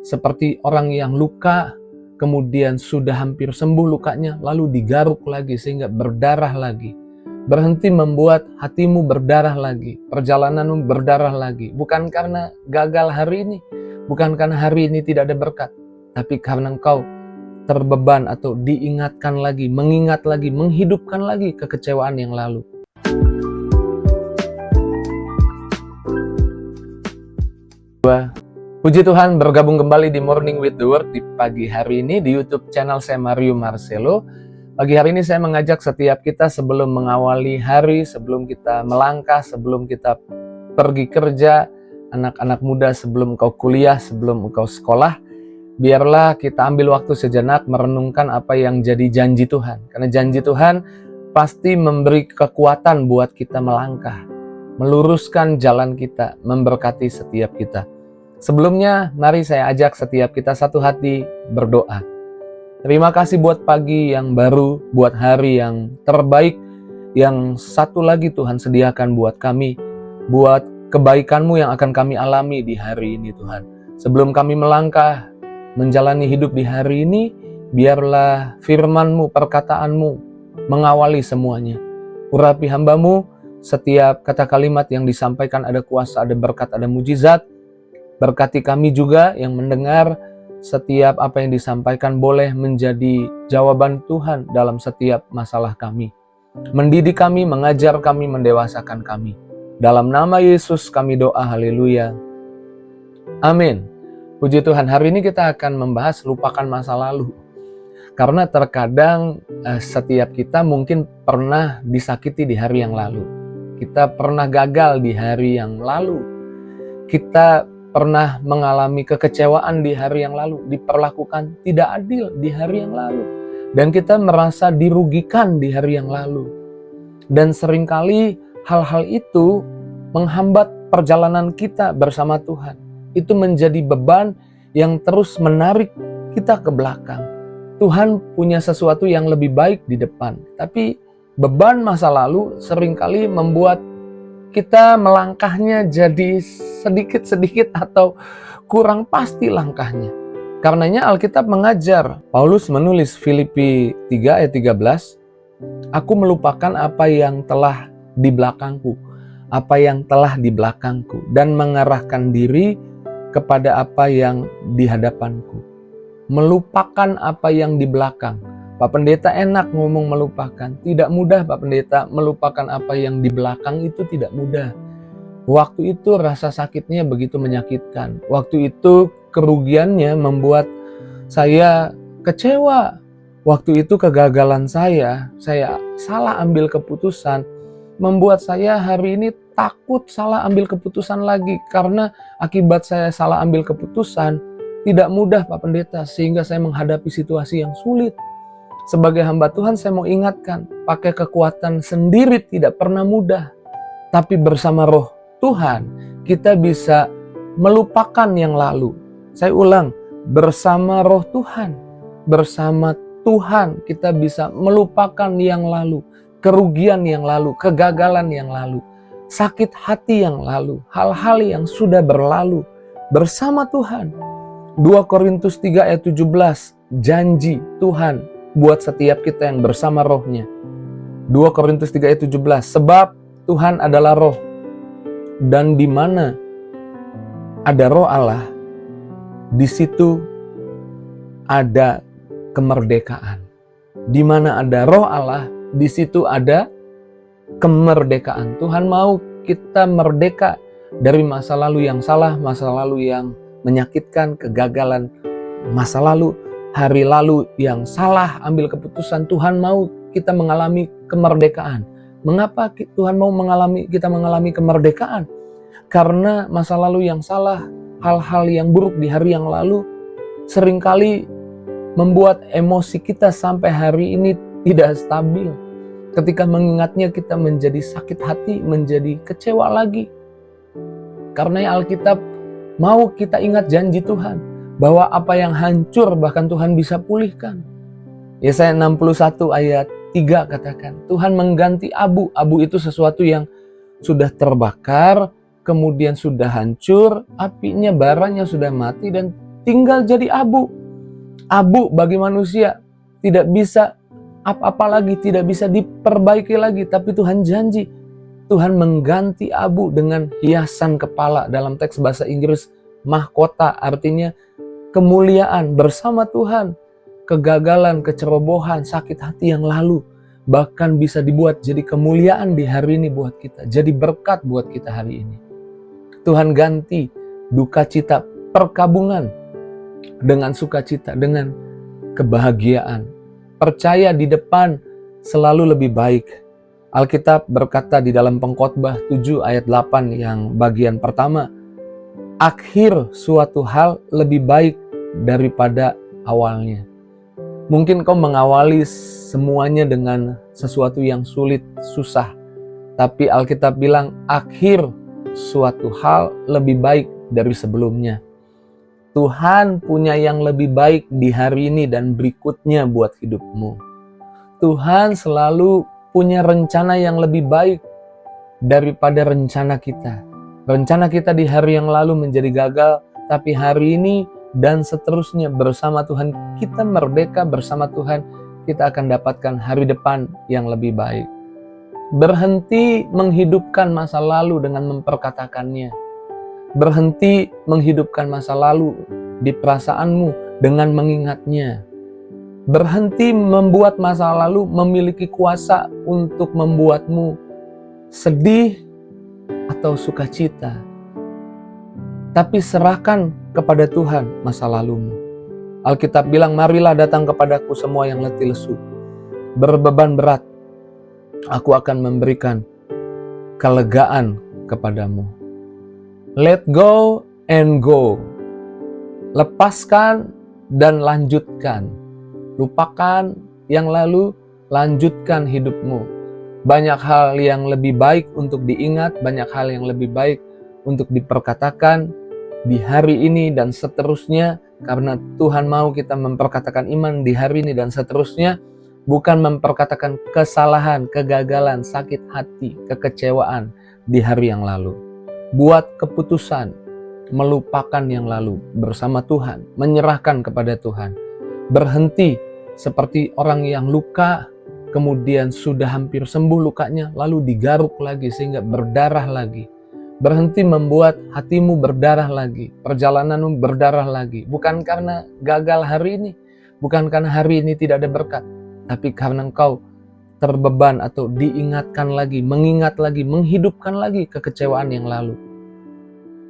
seperti orang yang luka, kemudian sudah hampir sembuh lukanya, lalu digaruk lagi sehingga berdarah lagi. Berhenti membuat hatimu berdarah lagi, perjalananmu berdarah lagi. Bukan karena gagal hari ini, bukan karena hari ini tidak ada berkat, tapi karena engkau terbeban atau diingatkan lagi, mengingat lagi, menghidupkan lagi kekecewaan yang lalu. Puji Tuhan, bergabung kembali di Morning with the Word di pagi hari ini di YouTube channel saya Mario Marcelo. Pagi hari ini saya mengajak setiap kita sebelum mengawali hari, sebelum kita melangkah, sebelum kita pergi kerja, anak-anak muda sebelum engkau kuliah, sebelum engkau sekolah, biarlah kita ambil waktu sejenak merenungkan apa yang jadi janji Tuhan. Karena janji Tuhan pasti memberi kekuatan buat kita melangkah, meluruskan jalan kita, memberkati setiap kita. Sebelumnya, mari saya ajak setiap kita satu hati berdoa. Terima kasih buat pagi yang baru, buat hari yang terbaik, yang satu lagi Tuhan sediakan buat kami, buat kebaikan-Mu yang akan kami alami di hari ini Tuhan. Sebelum kami melangkah, menjalani hidup di hari ini, biarlah firman-Mu, perkataan-Mu mengawali semuanya. Urapi hamba-Mu, setiap kata kalimat yang disampaikan ada kuasa, ada berkat, ada mujizat. Berkati kami juga yang mendengar, setiap apa yang disampaikan boleh menjadi jawaban Tuhan dalam setiap masalah kami. Mendidik kami, mengajar kami, mendewasakan kami. Dalam nama Yesus kami doa, haleluya. Amin. Puji Tuhan, hari ini kita akan membahas lupakan masa lalu. Karena terkadang setiap kita mungkin pernah disakiti di hari yang lalu. Kita pernah gagal di hari yang lalu. Kita pernah mengalami kekecewaan di hari yang lalu, diperlakukan tidak adil di hari yang lalu, dan kita merasa dirugikan di hari yang lalu. Dan seringkali hal-hal itu menghambat perjalanan kita bersama Tuhan. Itu menjadi beban yang terus menarik kita ke belakang. Tuhan punya sesuatu yang lebih baik di depan, tapi beban masa lalu seringkali membuat kita melangkahnya jadi sedikit-sedikit atau kurang pasti langkahnya. Karenanya Alkitab mengajar, Paulus menulis Filipi 3 ayat 13, "Aku melupakan apa yang telah di belakangku, dan mengarahkan diri kepada apa yang di hadapanku." Melupakan apa yang di belakang. Pak Pendeta enak ngomong melupakan. Tidak mudah Pak Pendeta, melupakan apa yang di belakang itu tidak mudah. Waktu itu rasa sakitnya begitu menyakitkan. Waktu itu kerugiannya membuat saya kecewa. Waktu itu kegagalan saya salah ambil keputusan, membuat saya hari ini takut salah ambil keputusan lagi. Karena akibat saya salah ambil keputusan, tidak mudah Pak Pendeta, sehingga saya menghadapi situasi yang sulit. Sebagai hamba Tuhan saya mau ingatkan, pakai kekuatan sendiri tidak pernah mudah. Tapi bersama roh Tuhan, kita bisa melupakan yang lalu. Saya ulang, bersama roh Tuhan, bersama Tuhan kita bisa melupakan yang lalu, kerugian yang lalu, kegagalan yang lalu, sakit hati yang lalu, hal-hal yang sudah berlalu. Bersama Tuhan. 2 Korintus 3 ayat 17, janji Tuhan buat setiap kita yang bersama rohnya. 2 Korintus 3 ayat 17, sebab Tuhan adalah roh, dan di mana ada roh Allah, di situ ada kemerdekaan. Di mana ada roh Allah, di situ ada kemerdekaan. Tuhan mau kita merdeka dari masa lalu yang salah, masa lalu yang menyakitkan, kegagalan masa lalu, hari lalu yang salah ambil keputusan. Tuhan mau kita mengalami kemerdekaan. Mengapa Tuhan mau kita mengalami kemerdekaan? Karena masa lalu yang salah, hal-hal yang buruk di hari yang lalu seringkali membuat emosi kita sampai hari ini tidak stabil. Ketika mengingatnya kita menjadi sakit hati, menjadi kecewa lagi. Karena Alkitab mau kita ingat janji Tuhan, bahwa apa yang hancur bahkan Tuhan bisa pulihkan. Yesaya 61 ayat 3 katakan, Tuhan mengganti abu. Abu itu sesuatu yang sudah terbakar, kemudian sudah hancur, apinya, baranya sudah mati dan tinggal jadi abu. Abu bagi manusia tidak bisa apa-apa lagi, tidak bisa diperbaiki lagi. Tapi Tuhan janji, Tuhan mengganti abu dengan hiasan kepala. Dalam teks bahasa Inggris, mahkota, artinya kemuliaan bersama Tuhan. Kegagalan, kecerobohan, sakit hati yang lalu bahkan bisa dibuat jadi kemuliaan di hari ini buat kita. Jadi berkat buat kita hari ini. Tuhan ganti duka cita perkabungan dengan sukacita, dengan kebahagiaan. Percaya di depan selalu lebih baik. Alkitab berkata di dalam Pengkhotbah 7 ayat 8 yang bagian pertama, akhir suatu hal lebih baik daripada awalnya. Mungkin kau mengawali semuanya dengan sesuatu yang sulit, susah. Tapi Alkitab bilang akhir suatu hal lebih baik dari sebelumnya. Tuhan punya yang lebih baik di hari ini dan berikutnya buat hidupmu. Tuhan selalu punya rencana yang lebih baik daripada rencana kita. Rencana kita di hari yang lalu menjadi gagal, tapi hari ini dan seterusnya bersama Tuhan kita merdeka, bersama Tuhan kita akan dapatkan hari depan yang lebih baik. Berhenti menghidupkan masa lalu dengan memperkatakannya. Berhenti menghidupkan masa lalu di perasaanmu dengan mengingatnya. Berhenti membuat masa lalu memiliki kuasa untuk membuatmu sedih atau sukacita. Tapi serahkan kepada Tuhan masa lalumu. Alkitab bilang, marilah datang kepadaku semua yang letih lesu, berbeban berat. Aku akan memberikan kelegaan kepadamu. Let go and go. Lepaskan dan lanjutkan. Lupakan yang lalu, lanjutkan hidupmu. Banyak hal yang lebih baik untuk diingat, banyak hal yang lebih baik untuk diperkatakan di hari ini dan seterusnya. Karena Tuhan mau kita memperkatakan iman di hari ini dan seterusnya. Bukan memperkatakan kesalahan, kegagalan, sakit hati, kekecewaan di hari yang lalu. Buat keputusan, melupakan yang lalu bersama Tuhan, menyerahkan kepada Tuhan. Berhenti seperti orang yang luka, kemudian sudah hampir sembuh lukanya, lalu digaruk lagi sehingga berdarah lagi. Berhenti membuat hatimu berdarah lagi, perjalananmu berdarah lagi. Bukan karena gagal hari ini, bukan karena hari ini tidak ada berkat, tapi karena engkau terbeban atau diingatkan lagi, mengingat lagi, menghidupkan lagi kekecewaan yang lalu.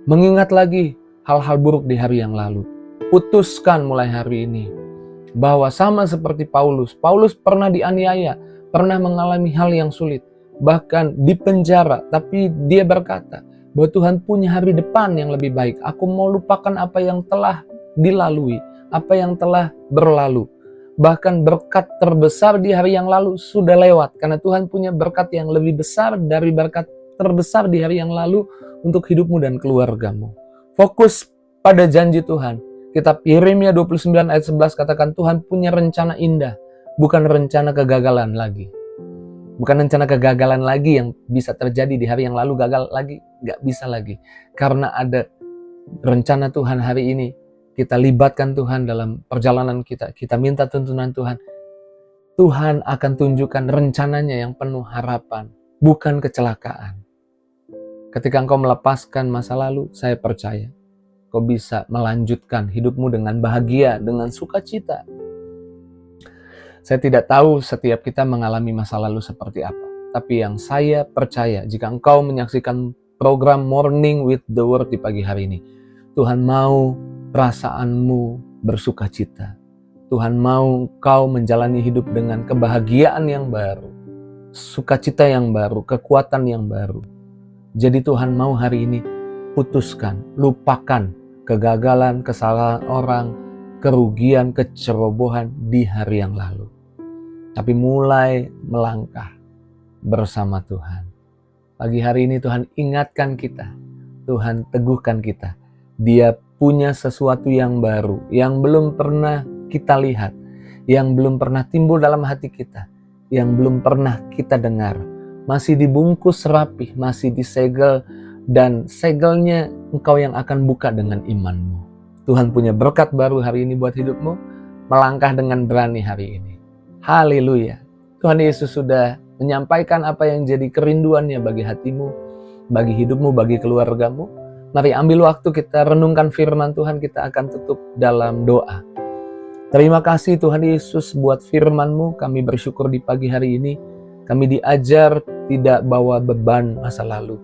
Mengingat lagi hal-hal buruk di hari yang lalu. Putuskan mulai hari ini bahwa sama seperti Paulus. Paulus pernah dianiaya, pernah mengalami hal yang sulit, bahkan dipenjara, tapi dia berkata bahwa Tuhan punya hari depan yang lebih baik. Aku mau lupakan apa yang telah dilalui, apa yang telah berlalu. Bahkan berkat terbesar di hari yang lalu sudah lewat, karena Tuhan punya berkat yang lebih besar dari berkat terbesar di hari yang lalu untuk hidupmu dan keluargamu. Fokus pada janji Tuhan. Kitab Yeremia 29 ayat 11 katakan Tuhan punya rencana indah, bukan rencana kegagalan lagi. Bukan rencana kegagalan lagi yang bisa terjadi di hari yang lalu, gagal lagi, gak bisa lagi. Karena ada rencana Tuhan hari ini. Kita libatkan Tuhan dalam perjalanan kita. Kita minta tuntunan Tuhan. Tuhan akan tunjukkan rencananya yang penuh harapan, bukan kecelakaan. Ketika engkau melepaskan masa lalu, saya percaya kau bisa melanjutkan hidupmu dengan bahagia, dengan sukacita. Saya tidak tahu setiap kita mengalami masa lalu seperti apa. Tapi yang saya percaya, jika engkau menyaksikan program Morning with the Word di pagi hari ini, Tuhan mau perasaanmu bersukacita. Tuhan mau kau menjalani hidup dengan kebahagiaan yang baru, sukacita yang baru, kekuatan yang baru. Jadi Tuhan mau hari ini putuskan, lupakan kegagalan, kesalahan orang, kerugian, kecerobohan di hari yang lalu. Tapi mulai melangkah bersama Tuhan. Pagi hari ini Tuhan ingatkan kita, Tuhan teguhkan kita. Dia punya sesuatu yang baru, yang belum pernah kita lihat, yang belum pernah timbul dalam hati kita, yang belum pernah kita dengar. Masih dibungkus rapih, masih disegel, dan segelnya engkau yang akan buka dengan imanmu. Tuhan punya berkat baru hari ini buat hidupmu. Melangkah dengan berani hari ini. Haleluya. Tuhan Yesus sudah menyampaikan apa yang jadi kerinduannya bagi hatimu, bagi hidupmu, bagi keluargamu. Mari ambil waktu kita renungkan firman Tuhan, kita akan tutup dalam doa. Terima kasih Tuhan Yesus buat firman-Mu, kami bersyukur di pagi hari ini. Kami diajar tidak bawa beban masa lalu,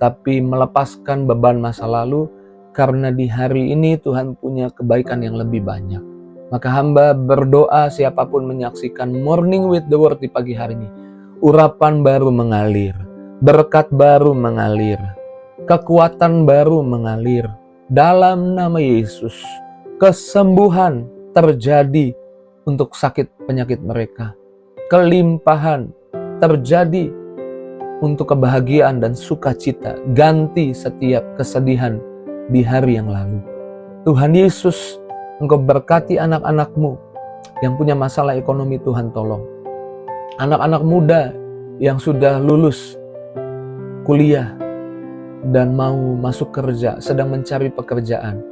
tapi melepaskan beban masa lalu, karena di hari ini Tuhan punya kebaikan yang lebih banyak. Maka hamba berdoa siapapun menyaksikan Morning with the Word di pagi hari ini, urapan baru mengalir, berkat baru mengalir, kekuatan baru mengalir. Dalam nama Yesus, kesembuhan terjadi untuk sakit penyakit mereka. Kelimpahan terjadi untuk kebahagiaan dan sukacita. Ganti setiap kesedihan di hari yang lalu. Tuhan Yesus, Engkau berkati anak-anak-Mu yang punya masalah ekonomi, Tuhan tolong. Anak-anak muda yang sudah lulus kuliah dan mau masuk kerja, sedang mencari pekerjaan.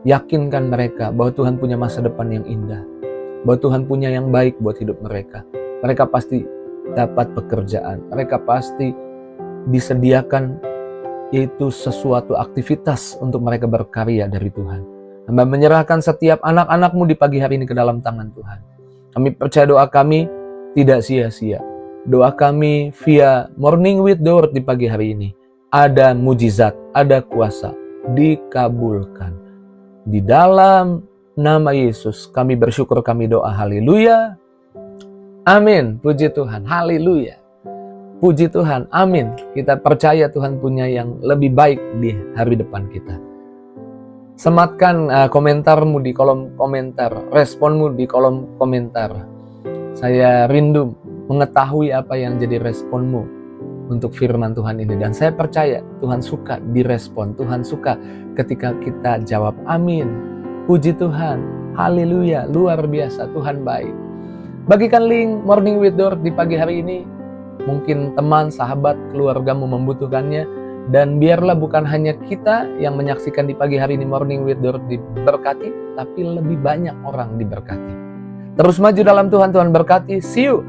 Yakinkan mereka bahwa Tuhan punya masa depan yang indah, bahwa Tuhan punya yang baik buat hidup mereka. Mereka pasti dapat pekerjaan, mereka pasti disediakan yaitu sesuatu aktivitas untuk mereka berkarya dari Tuhan. Hamba menyerahkan setiap anak-anak-Mu di pagi hari ini ke dalam tangan Tuhan. Kami percaya doa kami tidak sia-sia. Doa kami via Morning with the Word di pagi hari ini, ada mujizat, ada kuasa, dikabulkan. Di dalam nama Yesus kami bersyukur, kami doa. Haleluya. Amin. Puji Tuhan. Haleluya. Puji Tuhan. Amin. Kita percaya Tuhan punya yang lebih baik di hari depan kita. Sematkan komentarmu di kolom komentar. Responmu di kolom komentar. Saya rindu mengetahui apa yang jadi responmu untuk firman Tuhan ini. Dan saya percaya Tuhan suka direspon. Tuhan suka ketika kita jawab amin. Puji Tuhan. Haleluya. Luar biasa. Tuhan baik. Bagikan link Morning with the Word di pagi hari ini. Mungkin teman, sahabat, keluargamu membutuhkannya. Dan biarlah bukan hanya kita yang menyaksikan di pagi hari ini Morning with the Word diberkati, tapi lebih banyak orang diberkati. Terus maju dalam Tuhan, Tuhan berkati. See you